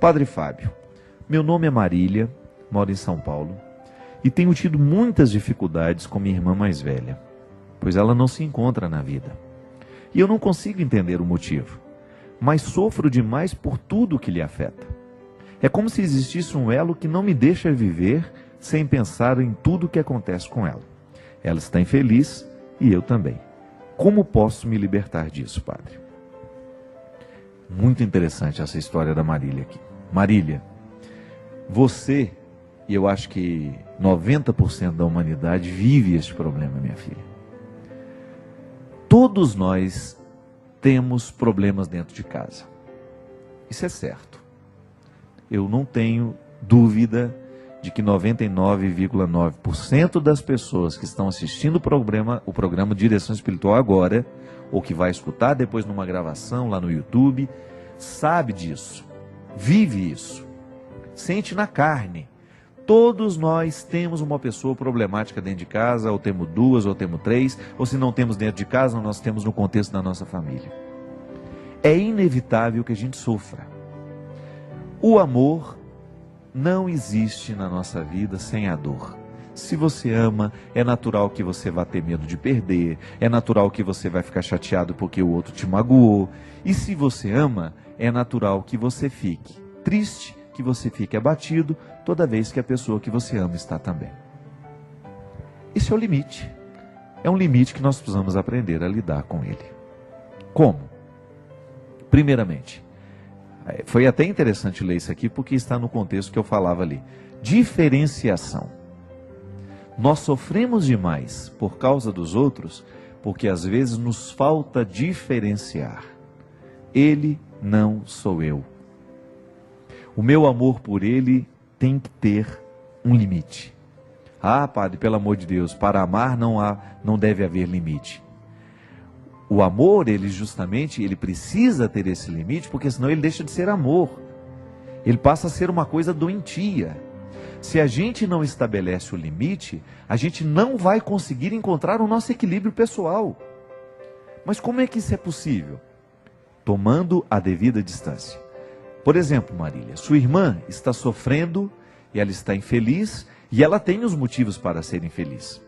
Padre Fábio, meu nome é Marília, moro em São Paulo e tenho tido muitas dificuldades com minha irmã mais velha, pois ela não se encontra na vida. E eu não consigo entender o motivo, mas sofro demais por tudo que lhe afeta. É como se existisse um elo que não me deixa viver sem pensar em tudo o que acontece com ela. Ela está infeliz e eu também. Como posso me libertar disso, Padre? Muito interessante essa história da Marília aqui. Marília, você, e eu acho que 90% da humanidade vive este problema, minha filha. Todos nós temos problemas dentro de casa. Isso é certo. Eu não tenho dúvida de que 99,9% das pessoas que estão assistindo o programa Direção Espiritual agora, ou que vai escutar depois numa gravação lá no YouTube, sabe disso, vive isso, sente na carne. Todos nós temos uma pessoa problemática dentro de casa, ou temos duas, ou temos três, ou se não temos dentro de casa, nós temos no contexto da nossa família. É inevitável que a gente sofra. O amor não existe na nossa vida sem a dor. Se você ama, é natural que você vá ter medo de perder, é natural que você vai ficar chateado porque o outro te magoou. E se você ama, é natural que você fique triste, que você fique abatido toda vez que a pessoa que você ama está também. Esse é o limite. É um limite que nós precisamos aprender a lidar com ele. Como? Primeiramente, foi até interessante ler isso aqui porque está no contexto que eu falava ali. Diferenciação. Nós sofremos demais por causa dos outros porque às vezes nos falta diferenciar. Ele não sou eu. O meu amor por ele tem que ter um limite. Ah, padre, pelo amor de Deus, para amar não deve haver limite. O amor, ele precisa ter esse limite, porque senão ele deixa de ser amor. Ele passa a ser uma coisa doentia. Se a gente não estabelece o limite, a gente não vai conseguir encontrar o nosso equilíbrio pessoal. Mas como é que isso é possível? Tomando a devida distância. Por exemplo, Marília, sua irmã está sofrendo e ela está infeliz e ela tem os motivos para ser infeliz.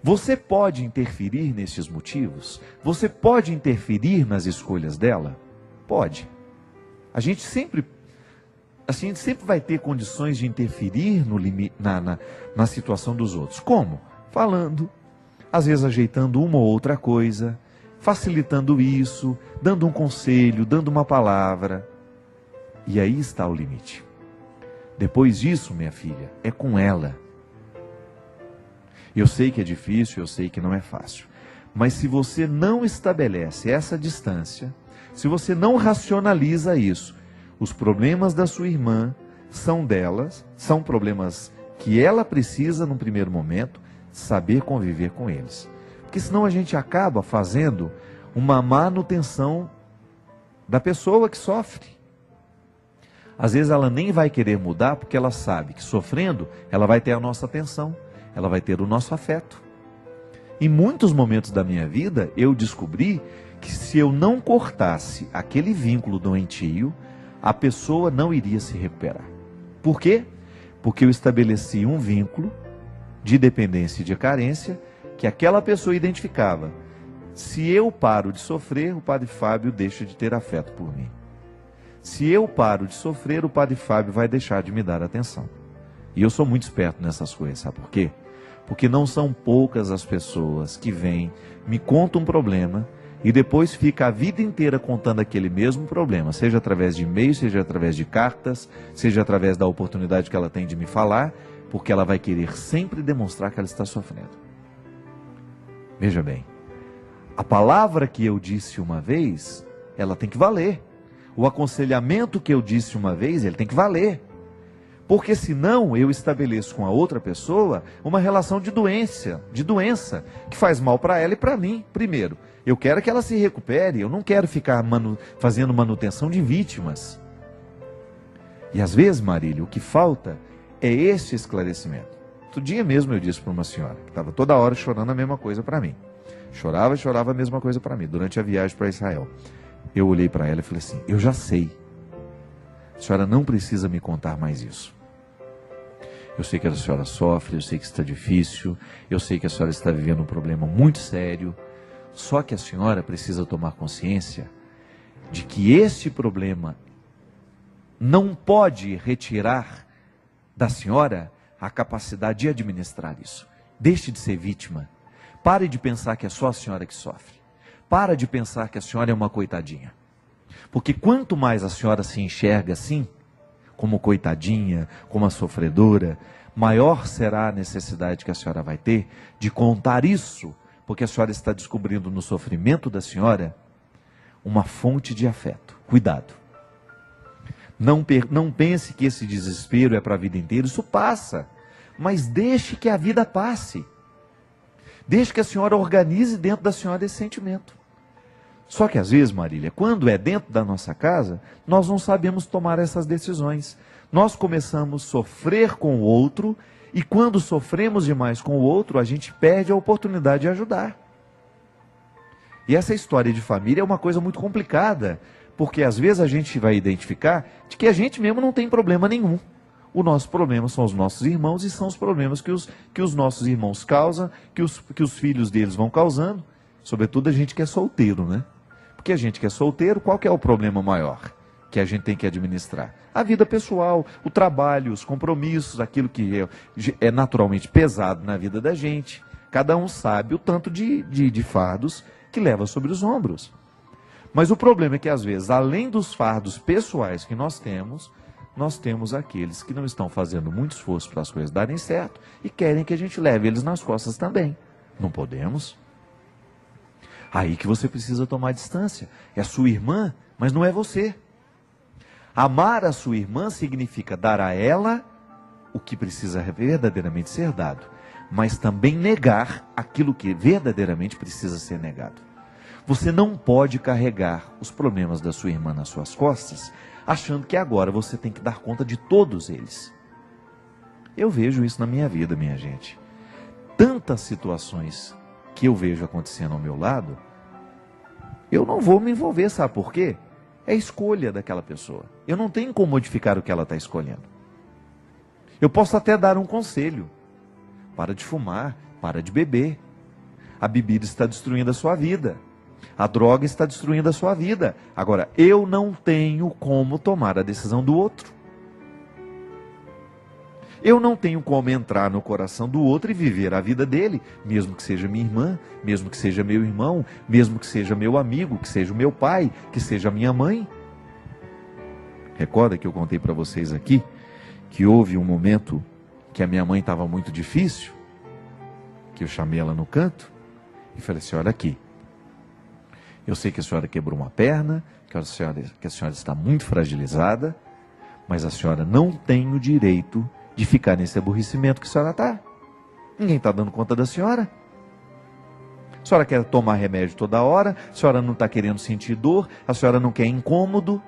Você pode interferir nesses motivos? Você pode interferir nas escolhas dela? Pode. A gente sempre vai ter condições de interferir na situação dos outros. Como? Falando, às vezes ajeitando uma ou outra coisa, facilitando isso, dando um conselho, dando uma palavra. E aí está o limite. Depois disso, minha filha, é com ela. Eu sei que é difícil, eu sei que não é fácil. Mas se você não estabelece essa distância, se você não racionaliza isso, os problemas da sua irmã são delas, são problemas que ela precisa, num primeiro momento, saber conviver com eles. Porque senão a gente acaba fazendo uma manutenção da pessoa que sofre. Às vezes ela nem vai querer mudar porque ela sabe que sofrendo, ela vai ter a nossa atenção, ela vai ter o nosso afeto. Em muitos momentos da minha vida, eu descobri que se eu não cortasse aquele vínculo doentio, a pessoa não iria se recuperar. Por quê? Porque eu estabeleci um vínculo de dependência e de carência que aquela pessoa identificava. Se eu paro de sofrer, o Padre Fábio deixa de ter afeto por mim. Se eu paro de sofrer, o Padre Fábio vai deixar de me dar atenção. E eu sou muito esperto nessas coisas, sabe por quê? Porque não são poucas as pessoas que vêm, me contam um problema e depois fica a vida inteira contando aquele mesmo problema, seja através de e-mail, seja através de cartas, seja através da oportunidade que ela tem de me falar, porque ela vai querer sempre demonstrar que ela está sofrendo. Veja bem, a palavra que eu disse uma vez, ela tem que valer. O aconselhamento que eu disse uma vez, ele tem que valer. Porque senão eu estabeleço com a outra pessoa uma relação de doença, que faz mal para ela e para mim. Primeiro, eu quero que ela se recupere, eu não quero ficar fazendo manutenção de vítimas. E às vezes, Marília, o que falta é esse esclarecimento. Outro dia mesmo eu disse para uma senhora, que estava toda hora chorando a mesma coisa para mim. Chorava a mesma coisa para mim, durante a viagem para Israel. Eu olhei para ela e falei assim, eu já sei. A senhora não precisa me contar mais isso. Eu sei que a senhora sofre, eu sei que está difícil, eu sei que a senhora está vivendo um problema muito sério. Só que a senhora precisa tomar consciência de que este problema não pode retirar da senhora a capacidade de administrar isso. Deixe de ser vítima. Pare de pensar que é só a senhora que sofre. Para de pensar que a senhora é uma coitadinha. Porque quanto mais a senhora se enxerga assim, como coitadinha, como a sofredora, maior será a necessidade que a senhora vai ter de contar isso, porque a senhora está descobrindo no sofrimento da senhora uma fonte de afeto. Cuidado. Não pense que esse desespero é para a vida inteira, isso passa. Mas deixe que a vida passe. Deixe que a senhora organize dentro da senhora esse sentimento. Só que às vezes, Marília, quando é dentro da nossa casa, nós não sabemos tomar essas decisões. Nós começamos a sofrer com o outro, e quando sofremos demais com o outro, a gente perde a oportunidade de ajudar. E essa história de família é uma coisa muito complicada, porque às vezes a gente vai identificar de que a gente mesmo não tem problema nenhum. O nosso problema são os nossos irmãos, e são os problemas que os nossos irmãos causam, que os filhos deles vão causando. Sobretudo a gente que é solteiro, né? Porque a gente que é solteiro, qual que é o problema maior que a gente tem que administrar? A vida pessoal, o trabalho, os compromissos, aquilo que é naturalmente pesado na vida da gente. Cada um sabe o tanto de fardos que leva sobre os ombros. Mas o problema é que às vezes, além dos fardos pessoais que nós temos aqueles que não estão fazendo muito esforço para as coisas darem certo e querem que a gente leve eles nas costas também. Não podemos. Aí que você precisa tomar distância. É sua irmã, mas não é você. Amar a sua irmã significa dar a ela o que precisa verdadeiramente ser dado, mas também negar aquilo que verdadeiramente precisa ser negado. Você não pode carregar os problemas da sua irmã nas suas costas, achando que agora você tem que dar conta de todos eles. Eu vejo isso na minha vida, minha gente. Tantas situações que eu vejo acontecendo ao meu lado, eu não vou me envolver, sabe por quê? É escolha daquela pessoa. Eu não tenho como modificar o que ela está escolhendo. Eu posso até dar um conselho. Para de fumar, para de beber. A bebida está destruindo a sua vida. A droga está destruindo a sua vida. Agora, eu não tenho como tomar a decisão do outro. Eu não tenho como entrar no coração do outro e viver a vida dele, mesmo que seja minha irmã, mesmo que seja meu irmão, mesmo que seja meu amigo, que seja o meu pai, que seja a minha mãe. Recorda que eu contei para vocês aqui que houve um momento que a minha mãe estava muito difícil, que eu chamei ela no canto e falei assim: olha aqui, eu sei que a senhora quebrou uma perna, que a senhora está muito fragilizada, mas a senhora não tem o direito de ficar nesse aborrecimento que a senhora está. Ninguém está dando conta da senhora. A senhora quer tomar remédio toda hora, a senhora não está querendo sentir dor, a senhora não quer incômodo.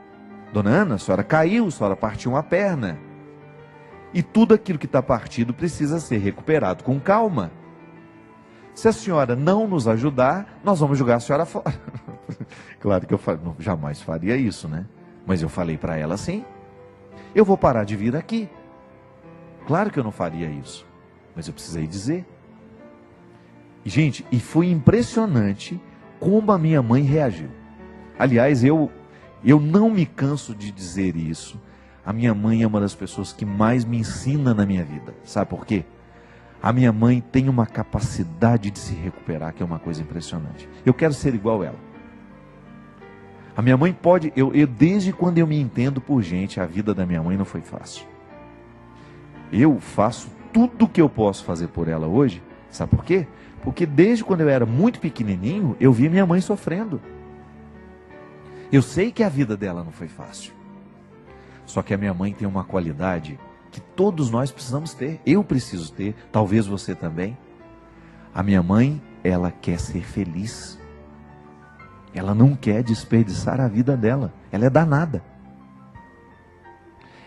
Dona Ana, a senhora caiu, a senhora partiu uma perna. E tudo aquilo que está partido precisa ser recuperado com calma. Se a senhora não nos ajudar, nós vamos jogar a senhora fora. Claro que eu jamais faria isso, né? Mas eu falei para ela assim: eu vou parar de vir aqui. Claro que eu não faria isso, mas eu precisei dizer. E, gente, e foi impressionante como a minha mãe reagiu. Aliás, eu não me canso de dizer isso. A minha mãe é uma das pessoas que mais me ensina na minha vida. Sabe por quê? A minha mãe tem uma capacidade de se recuperar, que é uma coisa impressionante. Eu quero ser igual a ela. A minha mãe pode... Eu desde quando eu me entendo por gente, a vida da minha mãe não foi fácil. Eu faço tudo o que eu posso fazer por ela hoje. Sabe por quê? Porque desde quando eu era muito pequenininho, eu vi minha mãe sofrendo. Eu sei que a vida dela não foi fácil. Só que a minha mãe tem uma qualidade que todos nós precisamos ter. Eu preciso ter, talvez você também. A minha mãe, ela quer ser feliz. Ela não quer desperdiçar a vida dela. Ela é danada.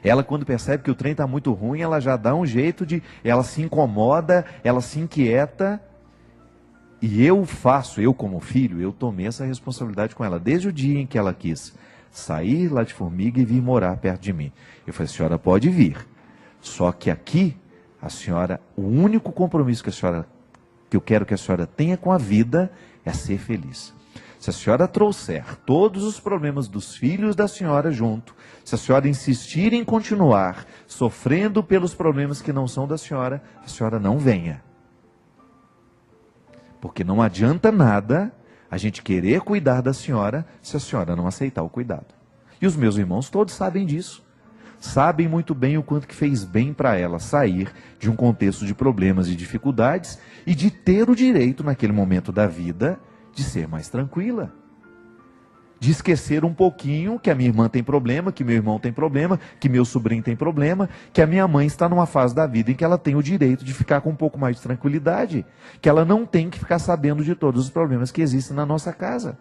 Ela, quando percebe que o trem está muito ruim, ela já dá um jeito de... Ela se incomoda, ela se inquieta. E eu como filho, eu tomei essa responsabilidade com ela. Desde o dia em que ela quis sair lá de Formiga e vir morar perto de mim. Eu falei, a senhora pode vir. Só que aqui, a senhora, o único compromisso que eu quero que a senhora tenha com a vida é ser feliz. Se a senhora trouxer todos os problemas dos filhos da senhora junto, se a senhora insistir em continuar sofrendo pelos problemas que não são da senhora, a senhora não venha. Porque não adianta nada a gente querer cuidar da senhora se a senhora não aceitar o cuidado. E os meus irmãos todos sabem disso. Sabem muito bem o quanto que fez bem para ela sair de um contexto de problemas e dificuldades e de ter o direito naquele momento da vida de ser mais tranquila. De esquecer um pouquinho que a minha irmã tem problema, que meu irmão tem problema, que meu sobrinho tem problema, que a minha mãe está numa fase da vida em que ela tem o direito de ficar com um pouco mais de tranquilidade, que ela não tem que ficar sabendo de todos os problemas que existem na nossa casa.